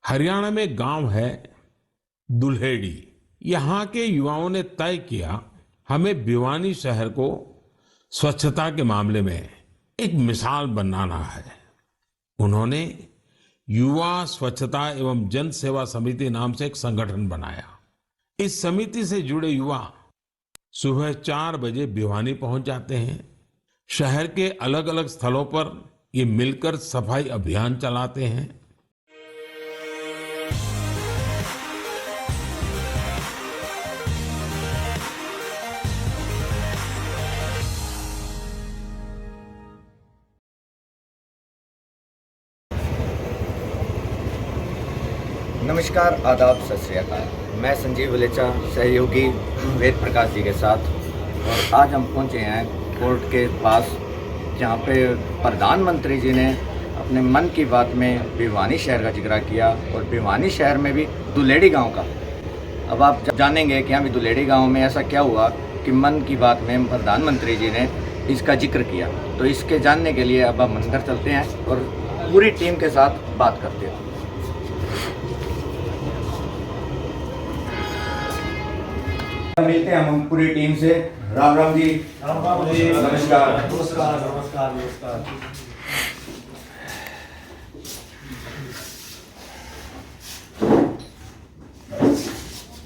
हरियाणा में गांव है दुल्हेड़ी। यहाँ के युवाओं ने तय किया हमें भिवानी शहर को स्वच्छता के मामले में एक मिसाल बनाना है। उन्होंने युवा स्वच्छता एवं जन सेवा समिति नाम से एक संगठन बनाया। इस समिति से जुड़े युवा सुबह 4 बजे भिवानी पहुंच जाते हैं। शहर के अलग अलग स्थलों पर ये मिलकर सफाई अभियान चलाते हैं। नमस्कार, आदाब, सत श्री अकाल। मैं संजीव वलेचा, सहयोगी वेद प्रकाश जी के साथ, और आज हम पहुंचे हैं कोर्ट के पास, जहां पे प्रधानमंत्री जी ने अपने मन की बात में भिवानी शहर का जिक्र किया, और भिवानी शहर में भी दुल्हेड़ी गांव का। अब आप जानेंगे कि अभी दुल्हेड़ी गांव में ऐसा क्या हुआ कि मन की बात में प्रधानमंत्री जी ने इसका जिक्र किया। तो इसके जानने के लिए अब हम अंदर चलते हैं और पूरी टीम के साथ बात करते हैं। मिलते हैं हम पूरी टीम से। राम राम जी। राम राम जी। नमस्कार। नमस्कार नमस्कार नमस्कार।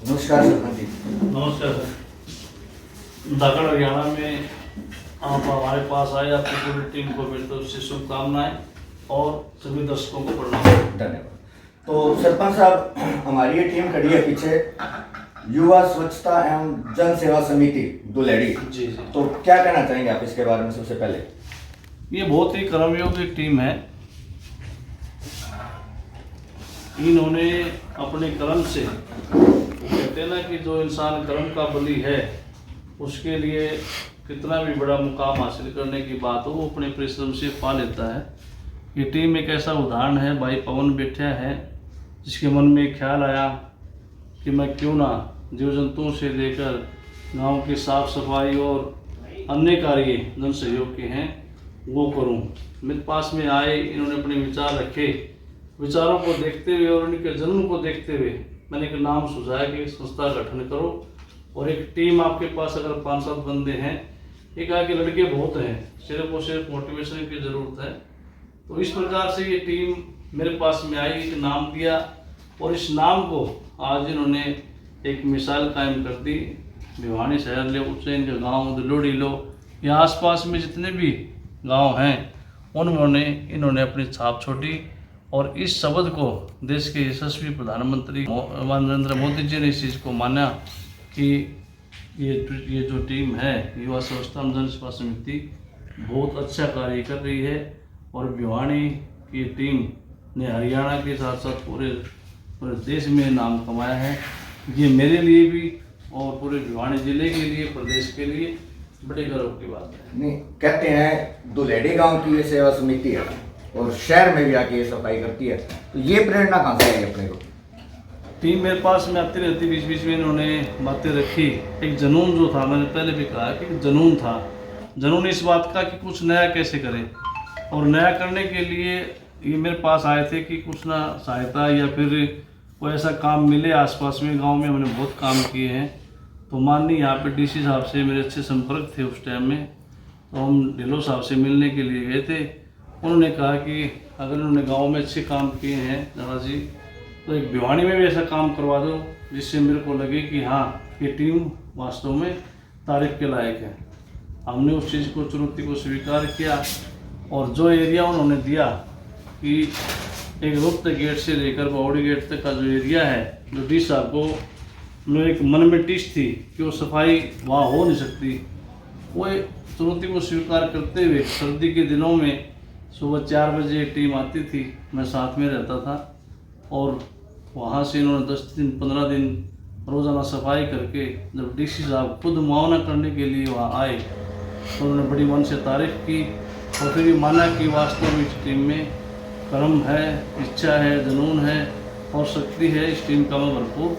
नमस्कार सरपंच जी। नमस्कार सर। दक्षिण हरियाणा में आप हमारे पास आए, आपकी पूरी टीम को मेरी तरफ से शुभकामनाएं और सभी दर्शकों को प्रणाम। धन्यवाद। तो सरपंच साहब, हमारी ये टीम खड़ी है पीछे, युवा स्वच्छता एवं जन सेवा समिति दुल्हेड़ी। जी जी। तो क्या कहना चाहेंगे आप इसके बारे में? सबसे पहले ये बहुत ही कर्मयोगी टीम है। इन्होंने अपने कर्म से, कहते हैं ना कि जो इंसान कर्म का बली है, उसके लिए कितना भी बड़ा मुकाम हासिल करने की बात हो, वो अपने परिश्रम से पा लेता है। ये टीम एक ऐसा उदाहरण है। भाई पवन बैठा है, जिसके मन में ख्याल आया कि मैं क्यों ना जीव जंतुओं से लेकर गांव की साफ सफाई और अन्य कार्य जन सहयोग के हैं वो करूं। मेरे पास में आए, इन्होंने अपने विचार रखे। विचारों को देखते हुए और उनके जन्म को देखते हुए मैंने एक नाम सुझाया कि संस्था गठन करो, और एक टीम आपके पास अगर 5-7 बंदे हैं, एक आगे लड़के बहुत हैं, सिर्फ और सिर्फ मोटिवेशन की ज़रूरत है। तो इस प्रकार से ये टीम मेरे पास में आई, एक नाम दिया, और इस नाम को आज इन्होंने एक मिसाल कायम कर दी। भिवानी शहर ले, उज्जैन के गाँव, दुल्हेड़ी लो, या आसपास में जितने भी गांव हैं, उन्होंने इन्होंने अपनी छाप छोड़ी। और इस शब्द को देश के यशस्वी प्रधानमंत्री नरेंद्र मोदी जी ने इस चीज़ को माना कि ये जो टीम है युवा स्वच्छता जन सेवा समिति बहुत अच्छा कार्य कर रही है। और भिवानी की टीम ने हरियाणा के साथ साथ पूरे देश में नाम कमाया है। ये मेरे लिए भी और पूरे भिवानी जिले के लिए, प्रदेश के लिए बड़े गर्व की बात है। नहीं, कहते हैं दुल्हेड़ी गांव की ये सेवा समिति है और शहर में भी आके ये सफाई करती है, तो ये प्रेरणा कहाँ से आई अपने को? टीम मेरे पास में आती रहती, बीच बीच में इन्होंने बातें रखी। एक जुनून जो था, मैंने पहले भी कहा कि जुनून था, जुनून इस बात का कि कुछ नया कैसे करें, और नया करने के लिए ये मेरे पास आए थे कि कुछ ना सहायता या फिर कोई ऐसा काम मिले आसपास में। गांव में हमने बहुत काम किए हैं, तो माननीय यहाँ पे डीसी साहब से मेरे अच्छे संपर्क थे उस टाइम में, तो हम ढिल्लो साहब से मिलने के लिए गए थे। उन्होंने कहा कि अगर उन्होंने गांव में अच्छे काम किए हैं दादा जी, तो एक भिवानी में भी ऐसा काम करवा दो जिससे मेरे को लगे कि हाँ, ये टीम वास्तव में तारीफ के लायक है। हमने उस चीज़ को, चुनौती को स्वीकार किया, और जो एरिया उन्होंने दिया कि एक रुक्त गेट से लेकर बावड़ी गेट तक का जो एरिया है, जो डी साहब को मेरे एक मन में टिश थी कि वो सफाई वहाँ हो नहीं सकती, वो चुनौती को स्वीकार करते हुए सर्दी के दिनों में सुबह 4 बजे टीम आती थी, मैं साथ में रहता था, और वहाँ से इन्होंने 10 दिन 15 दिन रोज़ाना सफाई करके जब डीसी साहब खुद मुआवना करने के लिए वहाँ आए, तो उन्होंने बड़ी मन से तारीफ की, और फिर ये माना कि वास्तव में इस टीम में कर्म है, इच्छा है, जुनून है और शक्ति है। इस टीम का मैं भरपूर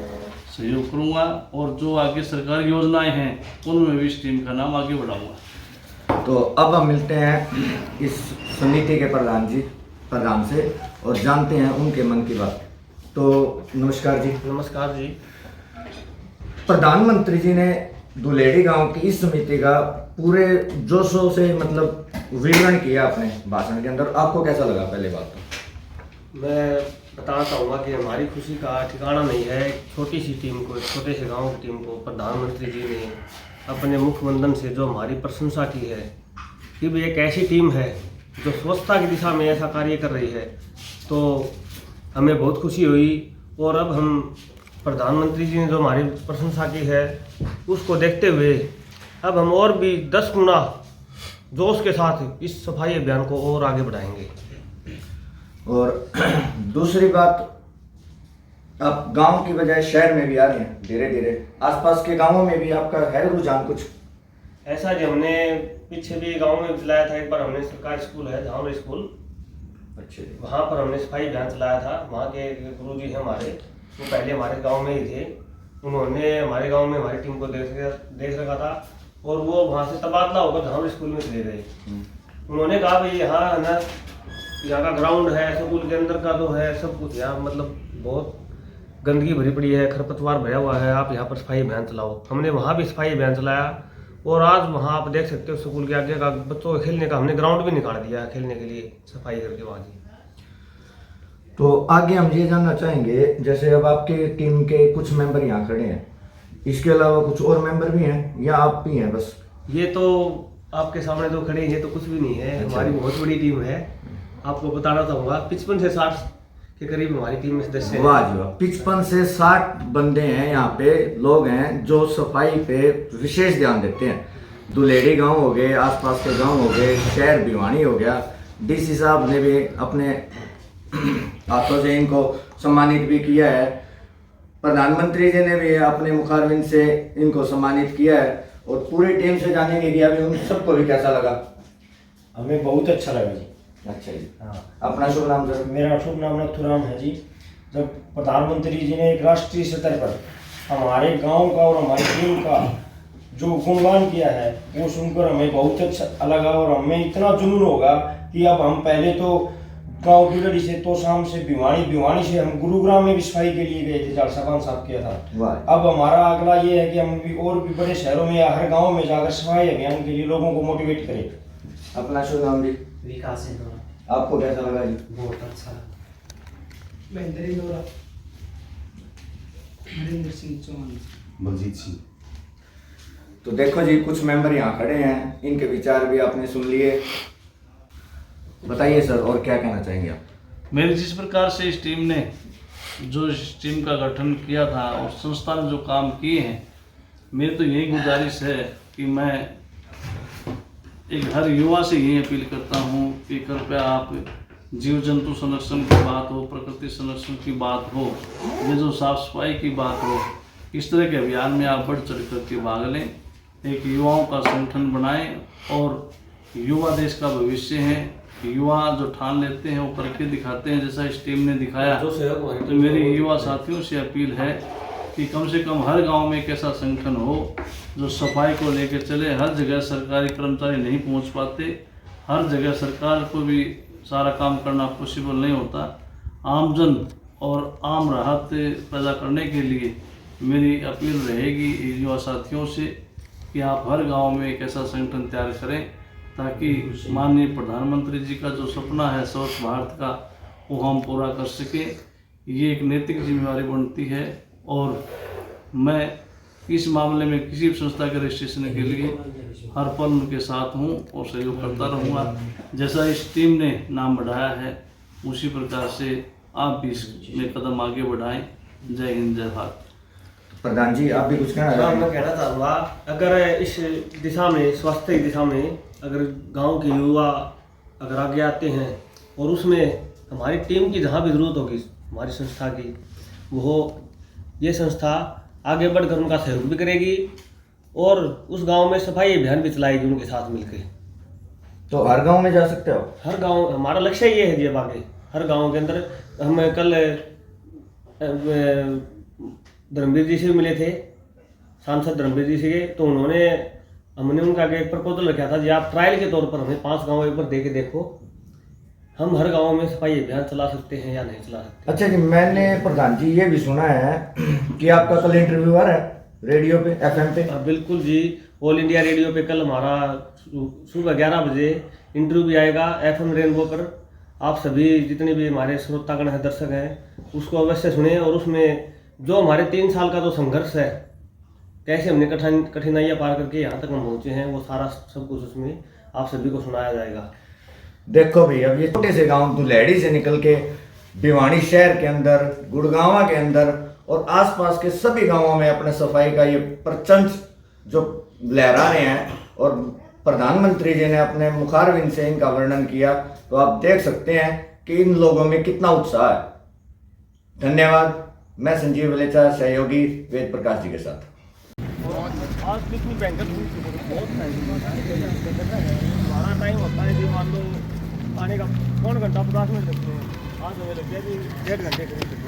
सहयोग करूँगा, और जो आगे सरकारी योजनाएं हैं उनमें भी इस टीम का नाम आगे बढ़ाऊँगा। तो अब हम मिलते हैं इस समिति के प्रधान से और जानते हैं उनके मन की बात। तो नमस्कार जी। नमस्कार जी। प्रधानमंत्री जी ने दुलेड़ी गांव की इस समिति का पूरे जोशों से मतलब विवरण किया अपने भाषण के अंदर, आपको कैसा लगा? पहले बात तो मैं बताना चाहूँगा कि हमारी खुशी का ठिकाना नहीं है। छोटी सी टीम को, छोटे से गांव की टीम को प्रधानमंत्री जी ने अपने मुखमंडन से जो हमारी प्रशंसा की है कि भी एक ऐसी टीम है जो स्वच्छता की दिशा में ऐसा कार्य कर रही है, तो हमें बहुत खुशी हुई। और अब हम प्रधानमंत्री जी ने जो हमारी प्रशंसा की है उसको देखते हुए अब हम और भी 10 गुना जोश के साथ इस सफाई अभियान को और आगे बढ़ाएंगे। और दूसरी बात, आप गांव की बजाय शहर में भी आ रहे हैं धीरे धीरे, आसपास के गांवों में भी आपका है रुझान कुछ? ऐसा जी, हमने पीछे भी गांव में चलाया था। एक बार हमने सरकारी स्कूल है धामरी स्कूल, अच्छे, वहाँ पर हमने सफाई अभियान चलाया था। वहाँ के गुरुजी हैं हमारे, वो पहले हमारे गांव में ही थे। उन्होंने हमारे गांव में हमारी टीम को देख रखा था और वो वहाँ से तबादला होकर धामरी स्कूल में चले गए। उन्होंने कहा भाई यहाँ है ना, यहाँ का ग्राउंड है, स्कूल के अंदर का तो है सब कुछ, यहाँ मतलब बहुत गंदगी भरी पड़ी है, खरपतवार भरा हुआ है, आप यहाँ पर सफाई अभियान चलाओ। हमने वहाँ भी सफाई अभियान चलाया और आज वहाँ आप देख सकते हो स्कूल के आगे का बच्चों को खेलने का हमने ग्राउंड भी निकाल दिया है खेलने के लिए, सफाई करके वहाँ की। तो आगे हम ये जानना चाहेंगे, जैसे अब आपके टीम के कुछ मेंबर यहाँ खड़े हैं, इसके अलावा कुछ और मेंबर भी हैं या आप भी हैं बस? ये तो आपके सामने तो खड़े हैं, ये तो कुछ भी नहीं है। अच्छा। हमारी बहुत बड़ी टीम है। आपको बताना चाहूँगा 55 से 60 के करीब हमारी टीम में सदस्य हैं। वाह जी वाह, 55 से 60 बंदे हैं यहाँ पे, लोग हैं जो सफाई पे विशेष ध्यान देते हैं। दुलेड़ी गांव हो गए, आसपास के गांव हो गए, शहर भिवानी हो गया, डीसी साहब ने भी अपने हाथों से इनको सम्मानित भी किया है, प्रधानमंत्री जी ने भी अपने मुखारबिंद से इनको सम्मानित किया है। और पूरी टीम से जानेंगे कि अभी उन सबको भी कैसा लगा। हमें बहुत अच्छा लगा जी। अच्छा जी, हाँ, अपना शुभ नाम सर? मेरा शुभ नाम नथुराम है जी। जब प्रधानमंत्री जी ने एक राष्ट्रीय स्तर पर हमारे गांव का और हमारी टीम का जो गुणगान किया है वो सुनकर हमें बहुत अच्छा लगा और हमें इतना जुनून होगा कि अब हम पहले तो गांव की लड़ी से तो शाम से भिवानी से हम गुरुग्राम में भी सफाई के लिए गए थे, जालसाबान साहब किया था। अब हमारा अगला ये है कि हम भी और भी बड़े शहरों में या हर गाँव में जाकर सफाई अभियान के लिए लोगों को मोटिवेट करें। अपना शुभ नाम जी? विकास है। आपको कैसा लगा जी? बहुत अच्छा लगा। हरिंदर सिंह चौहान। बलजीत सिंह। तो देखो जी, कुछ मेंबर यहाँ खड़े हैं, इनके विचार भी आपने सुन लिए। बताइए सर, और क्या कहना चाहेंगे आप? मेरी जिस प्रकार से इस टीम ने जो इस टीम का गठन किया था और संस्था ने जो काम किए हैं, मेरी तो यही गुजारिश है कि मैं एक हर युवा से यही अपील करता हूँ कि कृपया आप जीव जंतु संरक्षण की बात हो, प्रकृति संरक्षण की बात हो, ये जो साफ सफाई की बात हो, इस तरह के अभियान में आप बढ़ चढ़ करके भाग लें। एक युवाओं का संगठन बनाएं और युवा देश का भविष्य है। युवा जो ठान लेते हैं वो करके दिखाते हैं, जैसा इस टीम ने दिखाया। तो मेरी युवा साथियों से अपील है कि कम से कम हर गांव में एक ऐसा संगठन हो जो सफाई को लेकर चले। हर जगह सरकारी कर्मचारी नहीं पहुंच पाते, हर जगह सरकार को भी सारा काम करना पॉसिबल नहीं होता। आमजन और आम राहत पैदा करने के लिए मेरी अपील रहेगी युवा साथियों से कि आप हर गांव में एक ऐसा संगठन तैयार करें ताकि माननीय प्रधानमंत्री जी का जो सपना है स्वच्छ भारत का, वो हम पूरा कर सकें। ये एक नैतिक जिम्मेवारी बनती है और मैं इस मामले में किसी भी संस्था के रजिस्ट्रेशन के लिए हर पल उनके साथ हूँ और सहयोग करता रहूँगा। जैसा इस टीम ने नाम बढ़ाया है उसी प्रकार से आप भी इसमें कदम आगे बढ़ाएं। जय हिंद, जय भारत। प्रधान जी, आप भी कुछ कहना हाँ, चाहेंगे? मैं कहना चाहूँगा, अगर इस दिशा में, स्वास्थ्य की दिशा में अगर गांव के युवा अगर आगे आते हैं और उसमें हमारी टीम की जहाँ भी ज़रूरत होगी हमारी संस्था की, वो ये संस्था आगे बढ़कर उनका सहयोग भी करेगी और उस गांव में सफाई अभियान भी चलाएगी उनके साथ मिलकर। तो हर गांव में जा सकते हो? हर गांव, हमारा लक्ष्य ये है जी। अब आगे हर गांव के अंदर हम कल धर्मवीर जी से भी मिले थे, सांसद धर्मवीर जी से, तो हमने उनका आगे एक प्रपोजल रखा था जी, आप ट्रायल के तौर पर हमें 5 गांव एक बार दे के देखो, हम हर गांव में सफाई अभियान चला सकते हैं या नहीं चला सकते। अच्छा जी, मैंने प्रधान जी ये भी सुना है कि आपका कल इंटरव्यू आ रहा है रेडियो पे, एफएम पे। बिल्कुल जी, ऑल इंडिया रेडियो पे कल हमारा सुबह 11 बजे इंटरव्यू भी आएगा एफएम रेनबो पर। आप सभी जितने भी हमारे श्रोतागण हैं, दर्शक हैं, उसको अवश्य सुने। और उसमें जो हमारे 3 साल का जो संघर्ष है, कैसे हमने कठिनाइयाँ पार करके यहाँ तक हम पहुँचे हैं, वो सारा सब कुछ उसमें आप सभी को सुनाया जाएगा। देखो भाई, अब ये छोटे से गांव दुल्हेड़ी से निकल के भिवानी शहर के अंदर, गुड़गांवा के अंदर और आसपास के सभी गांवों में अपने सफाई का ये प्रचंड जो लहरा रहे हैं, और प्रधानमंत्री जी ने अपने मुखारविंद से इनका वर्णन किया, तो आप देख सकते हैं कि इन लोगों में कितना उत्साह है। धन्यवाद। मैं संजीव वलेचा, सहयोगी वेद प्रकाश जी के साथ। आज कितनी भयंकर बहुत हमारा टाइम होता है कि मान लो आने का 1 घंटा 50 मिनट लगते हैं, आज हमें लग गया कि 1.5 घंटे करीब।